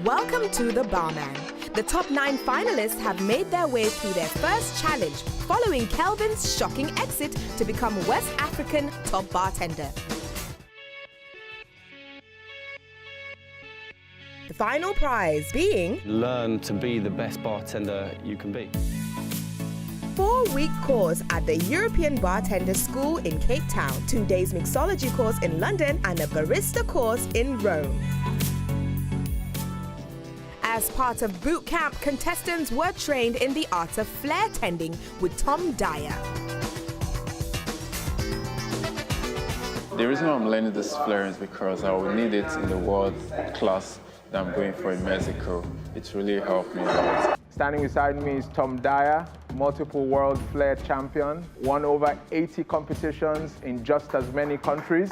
Welcome to the Barman. The top 9 finalists have made their way through their first challenge following Kelvin's shocking exit to become West African top bartender. The final prize being... learn to be the best bartender you can be. 4-week course at the European Bartender School in Cape Town, 2 days mixology course in London and a barista course in Rome. As part of boot camp, contestants were trained in the art of flair tending with Tom Dyer. The reason why I'm learning this flair is because I will need it in the world class that I'm going for in Mexico. It's really helped me a lot. Standing beside me is Tom Dyer, multiple world flair champion, won over 80 competitions in just as many countries.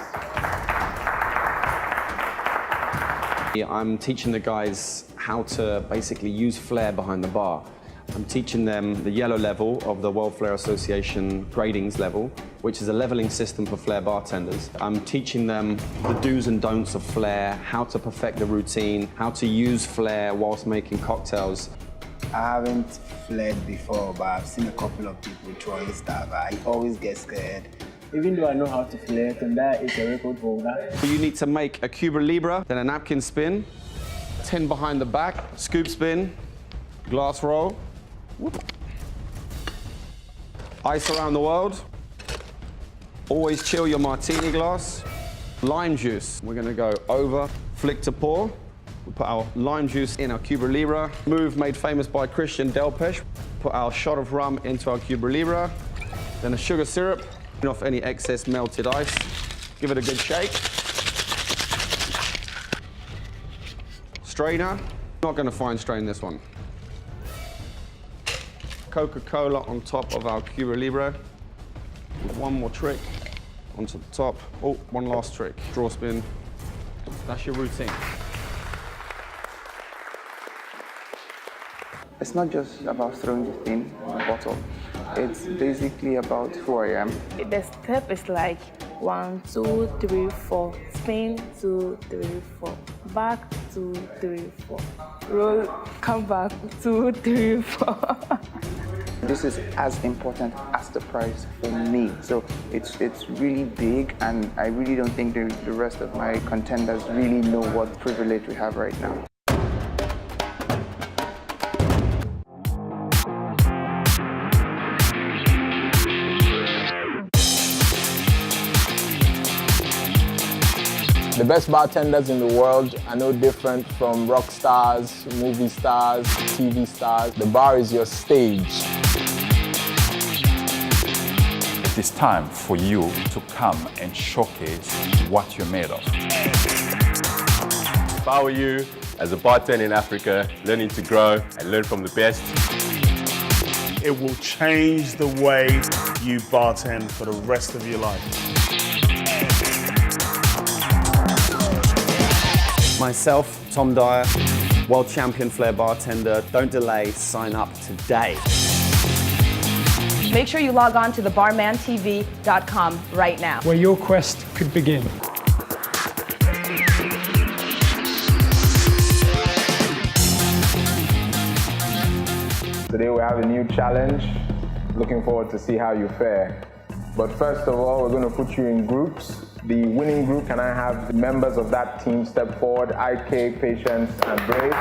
I'm teaching the guys how to basically use flair behind the bar. I'm teaching them the yellow level of the World Flair Association gradings level, which is a leveling system for flair bartenders. I'm teaching them the do's and don'ts of flair, how to perfect the routine, how to use flair whilst making cocktails. I haven't flared before, but I've seen a couple of people throwing stuff. I always get scared. Even though I know how to flare, Tom Dyer is a record holder. You need to make a Cuba Libre, then a napkin spin, 10 behind the back, scoop spin, glass roll, whoop. Ice around the world. Always chill your martini glass. Lime juice, we're gonna go over, flick to pour. We'll put our lime juice in our Cuba Libre. Move made famous by Christian Delpeche. Put our shot of rum into our Cuba Libre. Then a sugar syrup. Off any excess melted ice. Give it a good shake. Strainer. Not going to fine strain this one. Coca-Cola on top of our Cuba Libre. One more trick onto the top. Oh, one last trick. Draw spin. That's your routine. It's not just about throwing the thing in the bottle. It's basically about who I am. The step is like 1, 2, 3, 4. Spin, 2, 3, 4. Back, 2, 3, 4. Roll, come back, 2, 3, 4. This is as important as the prize for me. So it's really big, and I really don't think the rest of my contenders really know what privilege we have right now. The best bartenders in the world are no different from rock stars, movie stars, TV stars. The bar is your stage. It is time for you to come and showcase what you're made of. If I were you, as a bartender in Africa, learning to grow and learn from the best, it will change the way you bartend for the rest of your life. Myself, Tom Dyer, world champion flair bartender. Don't delay, sign up today. Make sure you log on to thebarmantv.com right now, where your quest could begin. Today we have a new challenge. Looking forward to see how you fare. But first of all, we're going to put you in groups. The winning group, can I have the members of that team step forward? IK, Patience, and Brave.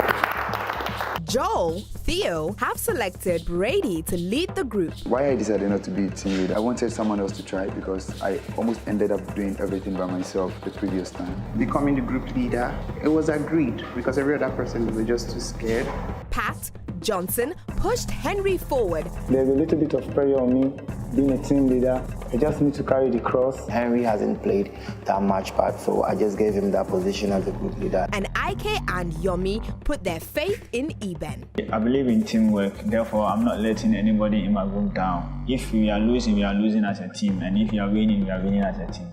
Joel, Theo have selected Brady to lead the group. Why I decided not to be a team leader, I wanted someone else to try because I almost ended up doing everything by myself the previous time. Becoming the group leader, it was agreed because every other person was just too scared. Pat Johnson pushed Henry forward. There's a little bit of pressure on me being a team leader. I just need to carry the cross. Henry hasn't played that much part, so I just gave him that position as a group leader. And IK and Yomi put their faith in Eben. I believe in teamwork, therefore I'm not letting anybody in my group down. If we are losing as a team, and if we are winning as a team.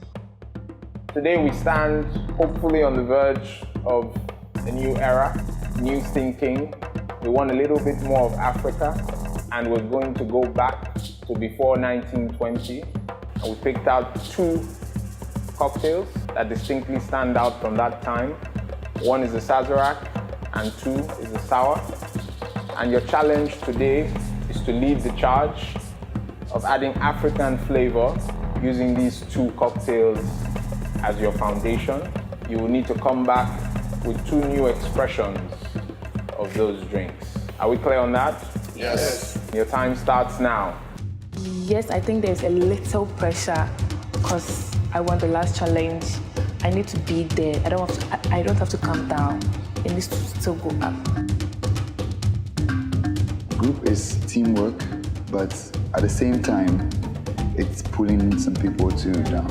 Today we stand hopefully on the verge of a new era, new thinking. We want a little bit more of Africa, and we're going to go back to before 1920. And we picked out 2 cocktails that distinctly stand out from that time. One is the Sazerac, and 2 is the sour. And your challenge today is to lead the charge of adding African flavor using these 2 cocktails as your foundation. You will need to come back with 2 new expressions of those drinks. Are we clear on that? Yes. Your time starts now. Yes, I think there's a little pressure because I won the last challenge. I need to be there. I don't have to come down. It needs to still go up. Group is teamwork, but at the same time, it's pulling some people too down.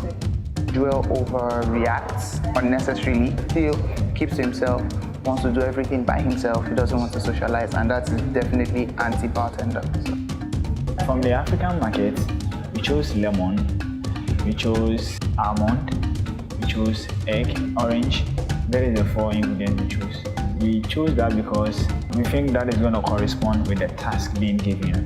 Joel overreacts unnecessarily, still keeps to himself, wants to do everything by himself, he doesn't want to socialize, and that's definitely anti-bartender. From the African market, we chose lemon, we chose almond, we chose egg, orange. That is the 4 ingredients we chose. We chose that because we think that is going to correspond with the task being given.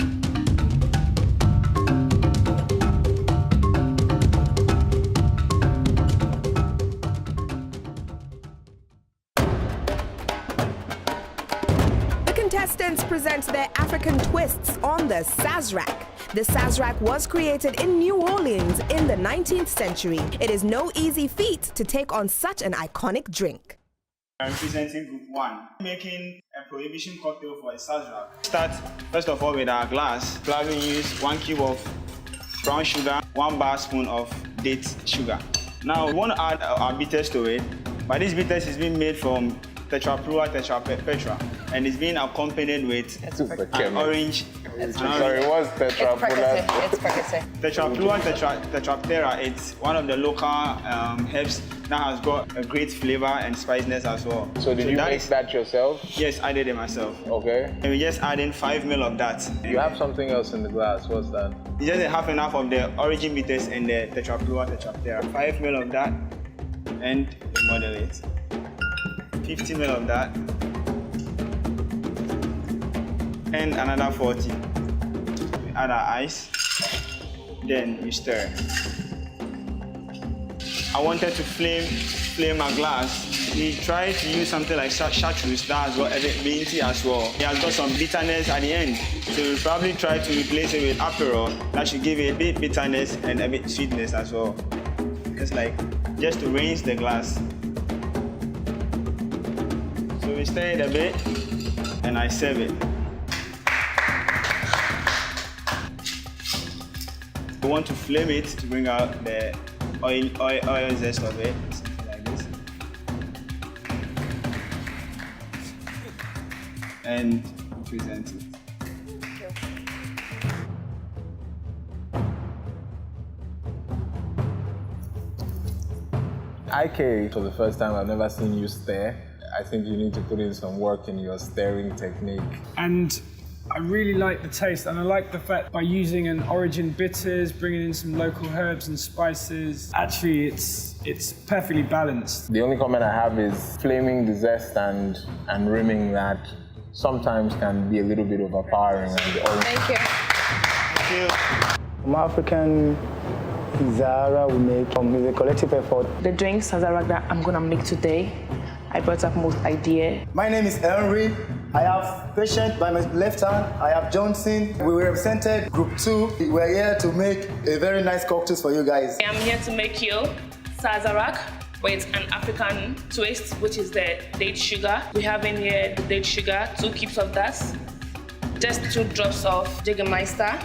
Contestants present their African twists on the Sazerac. The Sazerac was created in New Orleans in the 19th century. It is no easy feat to take on such an iconic drink. I'm presenting group 1, making a prohibition cocktail for a Sazerac. Start first of all with our glass. Glass we use 1 cube of brown sugar, 1 bar spoon of date sugar. Now we want to add our bitters to it, but this bitters is being made from tetrapluar tetrapetra, and it's being accompanied with an orange. Sorry, what's tetrapluar? It's Percocet. Tetrapluar tetraptera, it's one of the local herbs that has got a great flavor and spiciness as well. So did you make that yourself? Yes, I did it myself. Okay. And we just add in 5 ml of that. You have something else in the glass, what's that? You just half and half of the origin bitters and the tetrapluar tetraptera. 5 ml of that, and model it. 50 ml of that, and another 40. We add our ice, then we stir. I wanted to flame my glass. We tried to use something like chartreuse that has got a bit minty as well. It has got some bitterness at the end, so we'll probably try to replace it with Aperol. That should give it a bit bitterness and a bit sweetness as well. It's like just to rinse the glass. So we stir it a bit, and I serve it. We want to flame it to bring out the oil zest of it, something like this. And present it. IK, for the first time, I've never seen you stir. I think you need to put in some work in your stirring technique. And I really like the taste, and I like the fact by using an origin bitters, bringing in some local herbs and spices, actually it's perfectly balanced. The only comment I have is flaming the zest and rimming that sometimes can be a little bit overpowering. Thank you. Thank you. From African Zara we make with a collective effort. The drink Sazerac that I'm gonna make today, I brought up most idea. My name is Henry. I have Patient by my left hand. I have Johnson. We represented Group 2. We're here to make a very nice cocktail for you guys. I'm here to make you Sazerac with an African twist, which is the date sugar. We have in here the date sugar, 2 cubes of that, just 2 drops of Jägermeister.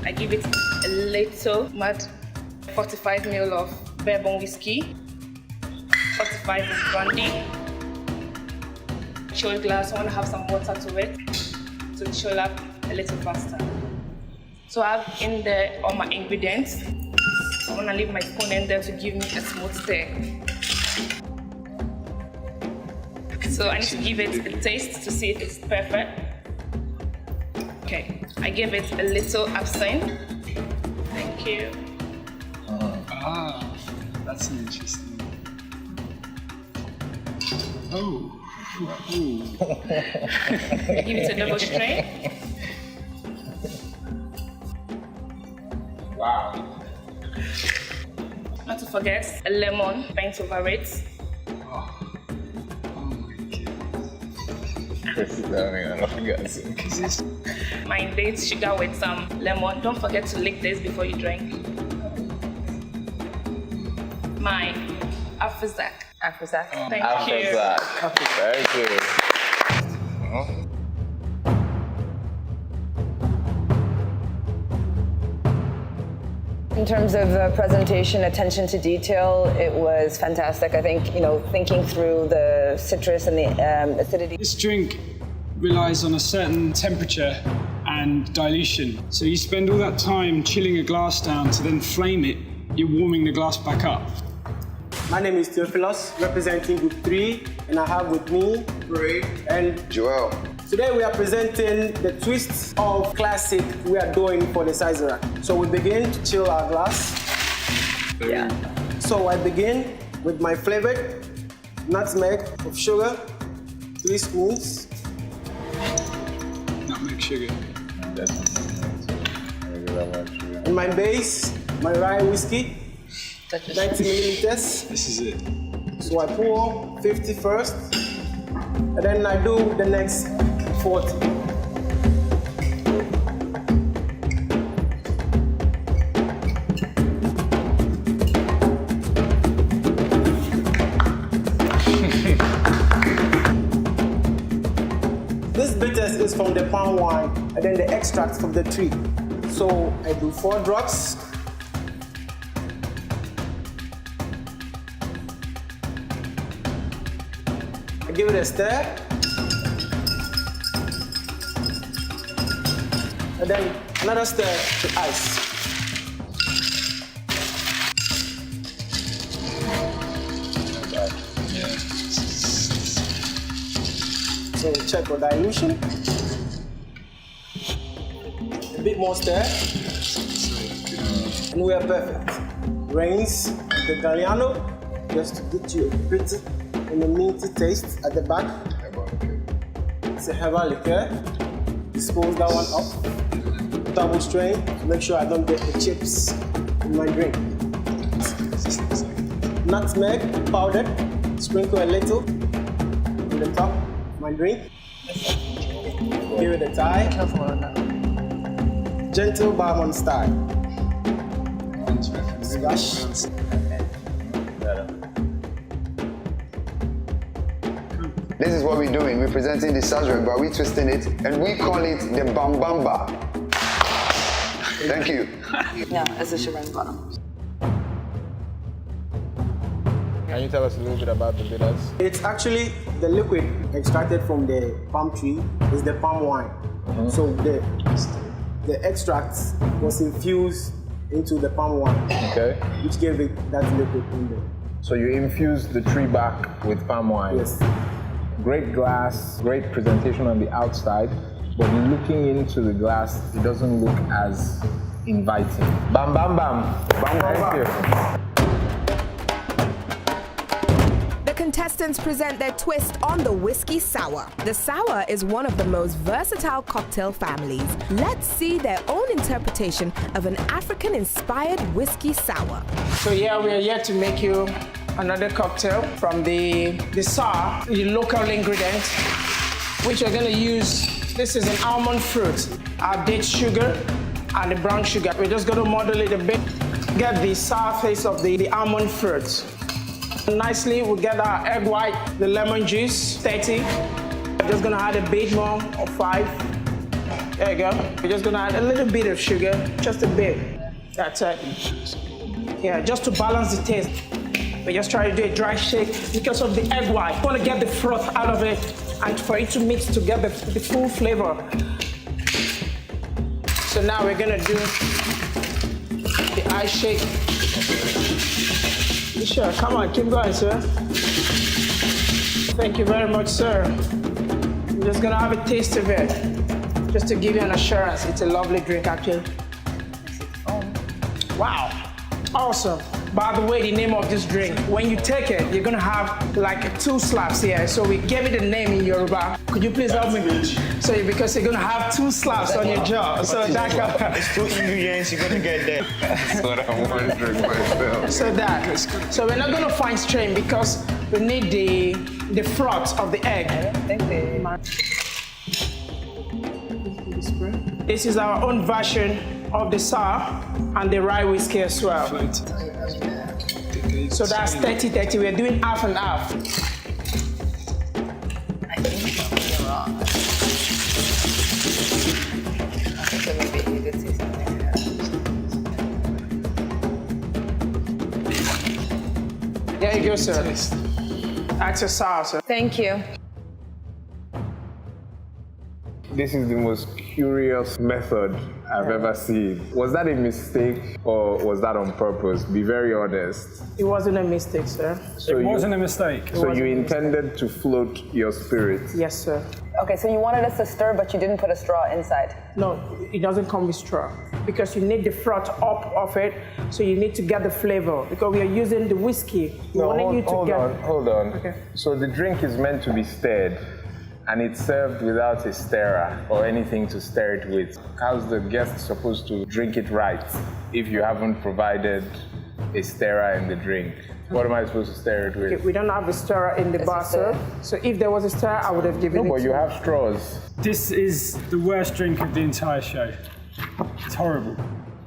I give it a little mad, 45 ml of bourbon whiskey, 45 of brandy. Chill glass, I want to have some water to it to chill up a little faster. So I have in there all my ingredients. I want to leave my spoon in there to give me a smooth stir. So I need to give it a taste to see if it's perfect. Okay, I give it a little absinthe. Thank you. That's an interesting. Oh. Give it a double strain. Wow. Not to forget a lemon, paint over it. Oh my goodness. My dates sugar with some lemon. Don't forget to lick this before you drink. My Afizak. Afizak. Thank you. Very good. In terms of presentation, attention to detail, it was fantastic. I think, thinking through the citrus and the acidity. This drink relies on a certain temperature and dilution. So you spend all that time chilling a glass down to then flame it. You're warming the glass back up. My name is Theophilus, representing Group 3, and I have with me Ray and Joel. Today we are presenting the twists of classic we are doing for the Sazerac. So we begin to chill our glass. Yeah. So I begin with my flavored nutmeg of sugar, 3 spoons. Nutmeg sugar. And my base, my rye whiskey, 90 milliliters. This is it. So I pour 50 first, and then I do the next 40. This bitters is from the palm wine, and then the extract from the tree. So I do 4 drops. I give it a stir. And then another stir to ice. So check for dilution. A bit more stir. And we are perfect. Rinse the Galliano just to get you a bit and a minty taste at the back. It's a herbal liqueur. Dispose that one up. Double strain to make sure I don't get the chips in my drink. Nutmeg powdered. Sprinkle a little on the top of my drink. Give it a tie. Gentle Barman style. Splash. This is what we're doing. We're presenting the Sazerac, but we're twisting it, and we call it the Bambamba. Thank you. No, it's a sugar in the bottom. Can you tell us a little bit about the bitters? It's actually the liquid extracted from the palm tree is the palm wine. So the extract was infused into the palm wine, which gave it that liquid in there. So you infused the tree bark with palm wine. Yes. Great glass, great presentation on the outside, but looking into the glass, it doesn't look as inviting. Bam, bam, bam. Bam, bam, bam. The contestants present their twist on the whiskey sour. The sour is one of the most versatile cocktail families. Let's see their own interpretation of an African-inspired whiskey sour. So yeah, we are here to make you another cocktail from the sour, the local ingredient, which we're gonna use. This is an almond fruit, our date sugar, and the brown sugar. We're just gonna model it a bit, get the sour face of the almond fruit. Nicely, we'll get our egg white, the lemon juice, 30. We're just gonna add a bit more of 5. There you go. We're just gonna add a little bit of sugar, just a bit. That's it. Yeah, just to balance the taste. We just try to do a dry shake because of the egg white. We want to get the froth out of it and for it to mix together the full flavor. So now we're gonna do the ice shake. Sure, come on, keep going, sir. Thank you very much, sir. I'm just gonna have a taste of it, just to give you an assurance. It's a lovely drink, actually. Wow, awesome. By the way, the name of this drink, when you take it, you're gonna have like 2 slaps here. So we gave it a name in Yoruba. Could you please help me? So because you're gonna have 2 slaps on your jaw. So that it's 2 ingredients you're gonna get there. That's what I'm wondering myself. So we're not gonna find strain because we need the froth of the egg. teaspoon. This is our own version of the sour and the rye whiskey as well. So that's 30-30. We're doing half and half. I think you're wrong. Okay, maybe you did say something. There you go, sir. That's your sour, sir. Thank you. This is the most curious method I've ever seen. Was that a mistake or was that on purpose? Be very honest. It wasn't a mistake, sir. It wasn't a mistake. So you intended to float your spirit? Yes, sir. Okay, so you wanted us to stir, but you didn't put a straw inside. No, it doesn't come with straw because you need the froth up of it, so you need to get the flavor because we are using the whiskey. Hold on. Okay. So the drink is meant to be stirred and it's served without a stirrer or anything to stir it with. How's the guest supposed to drink it right if you haven't provided a stirrer in the drink? What am I supposed to stir it with? Okay, we don't have a stirrer in the bar, sir. So if there was a stirrer, I would have given it to you. No, but you have straws. This is the worst drink of the entire show. It's horrible.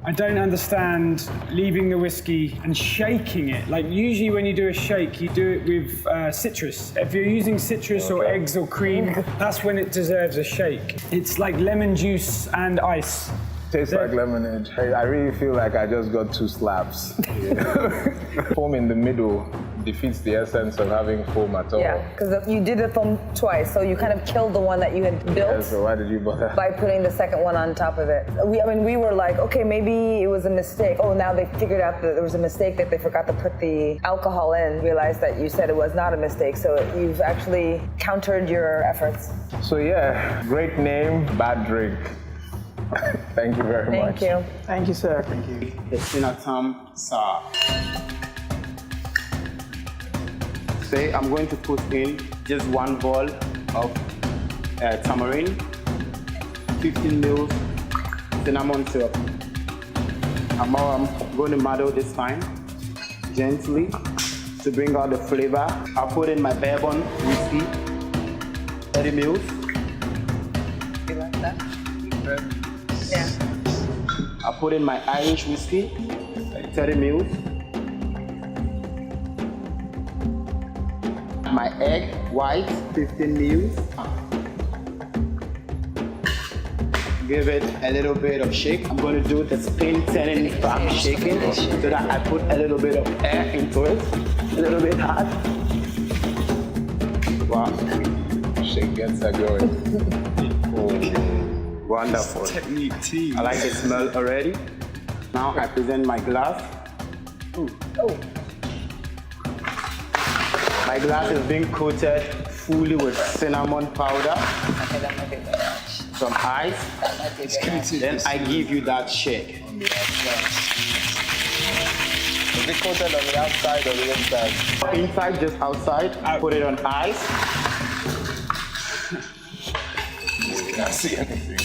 I don't understand leaving the whiskey and shaking it. Like usually when you do a shake, you do it with citrus. If you're using citrus or eggs or cream, that's when it deserves a shake. It's like lemon juice and ice. Tastes like lemonade. I really feel like I just got 2 slaps. Foam in the middle defeats the essence of having foam at all. Yeah, because you did the foam twice, so you kind of killed the one that you had built. Yeah, so why did you bother? By putting the second one on top of it. We were like, okay, maybe it was a mistake. Oh, now they figured out that there was a mistake that they forgot to put the alcohol in. Realized that you said it was not a mistake, so you've actually countered your efforts. So yeah, great name, bad drink. Thank you very much. Thank you. Thank you, sir. Thank you. The Sinatam Sour. Say I'm going to put in just 1 ball of tamarind, 15 ml cinnamon syrup. I'm going to muddle this time gently to bring out the flavor. I'll put in my bourbon whiskey, 30 ml. You like that? Yeah. I'll put in my Irish whiskey, 30 ml. My egg white, 15 ml. Give it a little bit of shake. I'm going to do the spin turning back shaking so that I put a little bit of air into it. A little bit hot. Wow. Shake gets her going. Oh, wonderful. Technique tea. I like the smell already. Now I present my glass. Ooh. Oh. My glass is being coated fully with cinnamon powder. Okay, that might be very much. Some ice. That might be very much. Then I give you that shake. Is it coated on the outside or the inside? Inside, just outside. I put it on ice. You can't see anything.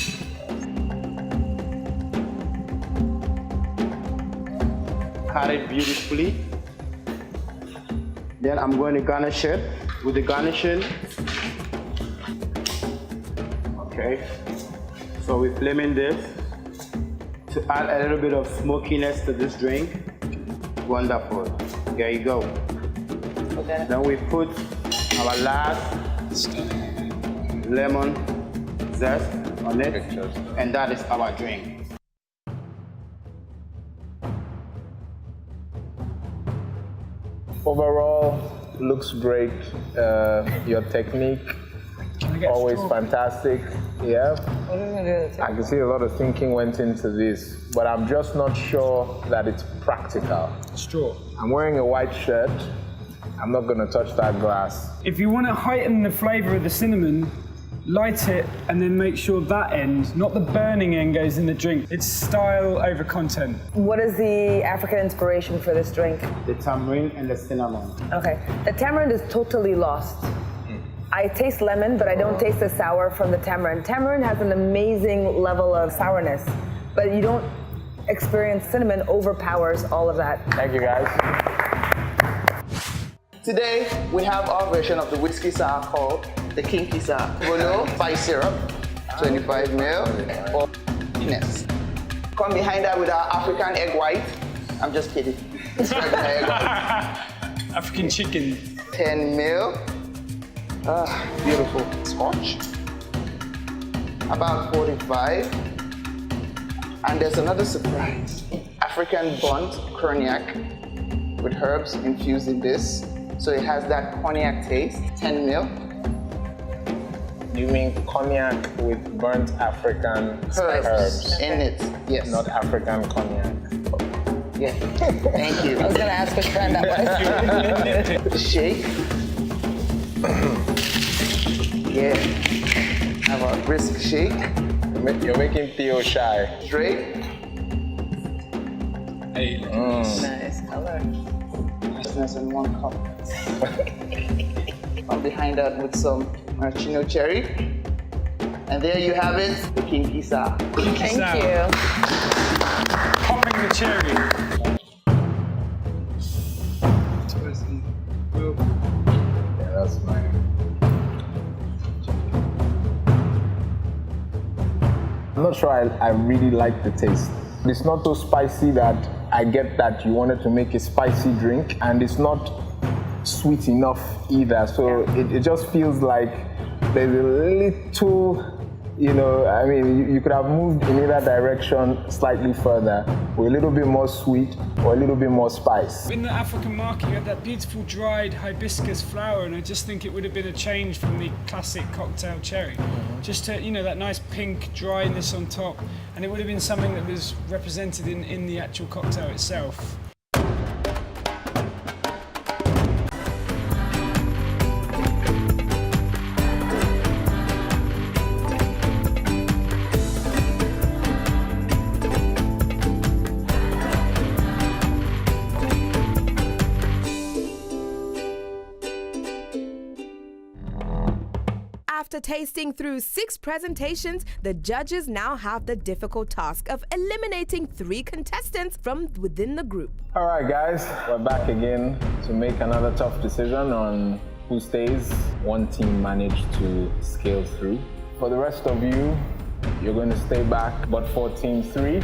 Cut it beautifully. Then I'm going to garnish it with the garnishing. Okay. So we're flaming this to add a little bit of smokiness to this drink. Wonderful. There you go. Okay. Then we put our last lemon zest on it, and that is our drink. Overall, looks great. Your technique, always fantastic. Yeah. I can see a lot of thinking went into this, but I'm just not sure that it's practical. Straw. I'm wearing a white shirt. I'm not going to touch that glass. If you want to heighten the flavor of the cinnamon, light it and then make sure that end, not the burning end, goes in the drink. It's style over content. What is the African inspiration for this drink? The tamarind and the cinnamon. Okay. The tamarind is totally lost. I taste lemon, but I don't taste the sour from the tamarind. Tamarind has an amazing level of sourness, but you don't experience cinnamon overpowers all of that. Thank you, guys. Today, we have our version of the whiskey sour called the Kinky Sour. Bolo, 5 syrup, 25 mil for Guinness. Come behind that with our African egg white. I'm just kidding. It's regular egg white. African chicken. 10 mil. Beautiful. Scotch. About 45. And there's another surprise. African burnt cognac with herbs infused in this. So it has that cognac taste. 10 mil. You mean cognac with burnt African herbs in it? Yes. Not African cognac. Yeah. Thank you. I was gonna ask which brand that was. Shake. Yeah. Have a brisk shake. You're making Theo shy. Straight. Hey, Nice color. Business in 1 cup. Come behind that with some maraschino cherry. And there you have it, the kinky sour. Thank you. Popping the cherry. Yeah, that's mine. I'm not sure I really like the taste. It's not so spicy that I get that you wanted to make a spicy drink, and it's not sweet enough either. So it just feels like there's a little, I mean, you could have moved in either direction slightly further, with a little bit more sweet or a little bit more spice. In the African market, you have that beautiful dried hibiscus flower, and I just think it would have been a change from the classic cocktail cherry. Just to, that nice pink dryness on top, and it would have been something that was represented in the actual cocktail itself. After tasting through 6 presentations, the judges now have the difficult task of eliminating 3 contestants from within the group. All right, guys, we're back again to make another tough decision on who stays. One team managed to scale through. For the rest of you, you're going to stay back, but for team 3,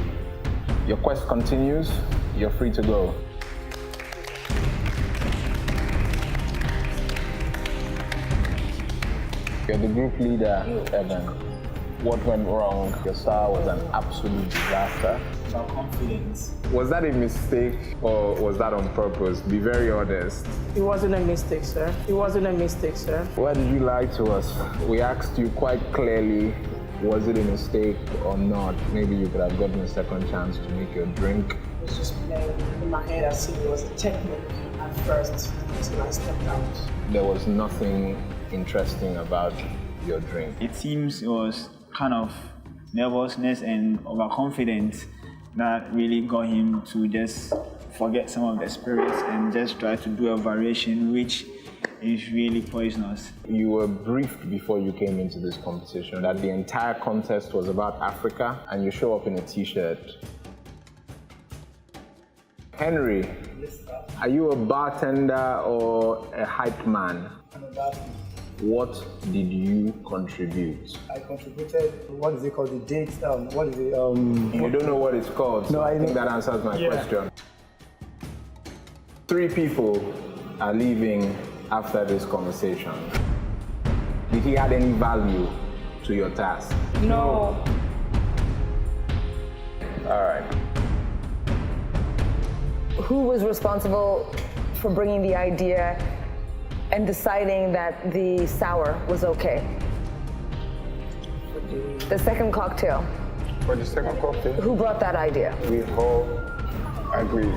your quest continues. You're free to go. You're the group leader, Evan. What went wrong? Your star was an absolute disaster. About confidence. Was that a mistake or was that on purpose? Be very honest. It wasn't a mistake, sir. It wasn't a mistake, sir. Why did you lie to us? We asked you quite clearly, was it a mistake or not? Maybe you could have gotten a second chance to make your drink. It was just playing in my head. I see it was a technique at first until I stepped out. There was nothing interesting about your drink. It seems it was kind of nervousness and overconfidence that really got him to just forget some of the spirits and just try to do a variation which is really poisonous. You were briefed before you came into this competition that the entire contest was about Africa, and you show up in a t-shirt. Henry, are you a bartender or a hype man? I'm a bartender. What did you contribute? I contributed, what is it called, the date, what is it? You don't know what it's called, so no, I think that answers my question. 3 people are leaving after this conversation. Did he add any value to your task? No. All right. Who was responsible for bringing the idea and deciding that the sour was okay? The second cocktail. For the second cocktail? Who brought that idea? We all agree.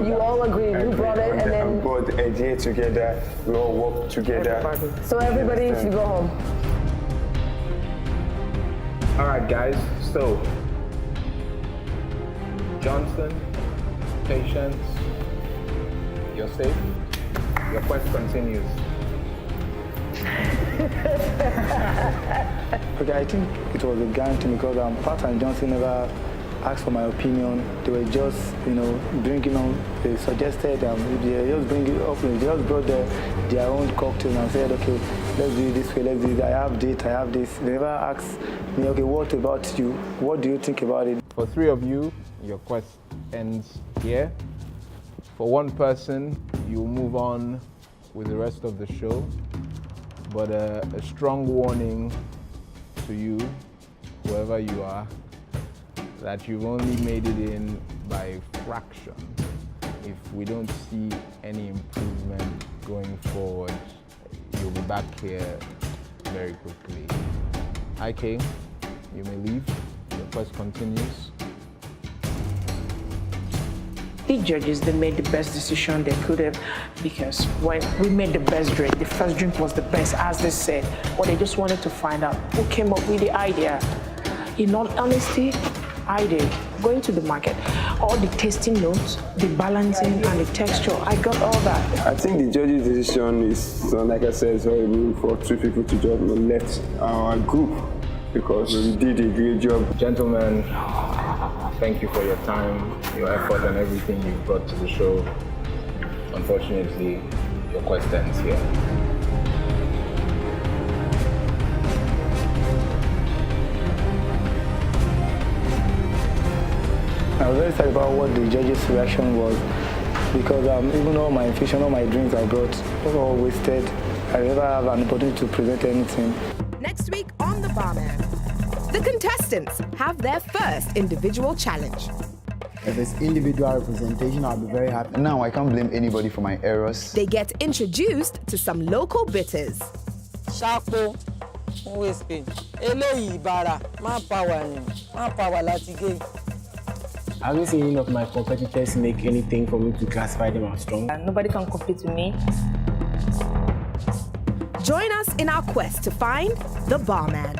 You all agreed. Who brought it, and then brought the idea together. We all worked together. So everybody should go home. All right, guys. So, Johnson, Patience, you're safe. Your quest continues. Okay, I think it was a gang thing because Pat and Johnson never asked for my opinion. They were just, drinking on. They suggested they just bring it up. They just brought their own cocktail and said, okay, let's do it this way, let's do it. I have this. They never ask me, okay, what about you? What do you think about it? For 3 of you, your quest ends here. For 1 person, you'll move on with the rest of the show. But a strong warning to you, whoever you are, that you've only made it in by fraction. If we don't see any improvement going forward, you'll be back here very quickly. IK, you may leave. Your quest continues. The judges, they made the best decision they could have, because when we made the best drink, the first drink was the best, as they said. But they just wanted to find out who came up with the idea. In all honesty, I did. Going to the market, all the tasting notes, the balancing and the texture, I got all that. I think the judge's decision is, like I said, it's horrible for 2 people to just let our group, because we did a great job. Gentlemen, thank you for your time, your effort, and everything you brought to the show. Unfortunately, your quest ends here. I was very sad about what the judges' reaction was, because even all my infusion, all my drinks I brought were all wasted. I never have an opportunity to present anything. Next week on The Barman, the contestants have their first individual challenge. If it's individual representation, I'll be very happy. Now I can't blame anybody for my errors. They get introduced to some local bitters. Shako, Wespin, Eloyi Bara, Manpower Latigate. I haven't seen any of my competitors make anything for me to classify them as strong. Nobody can compete with me. Join us in our quest to find the Barman.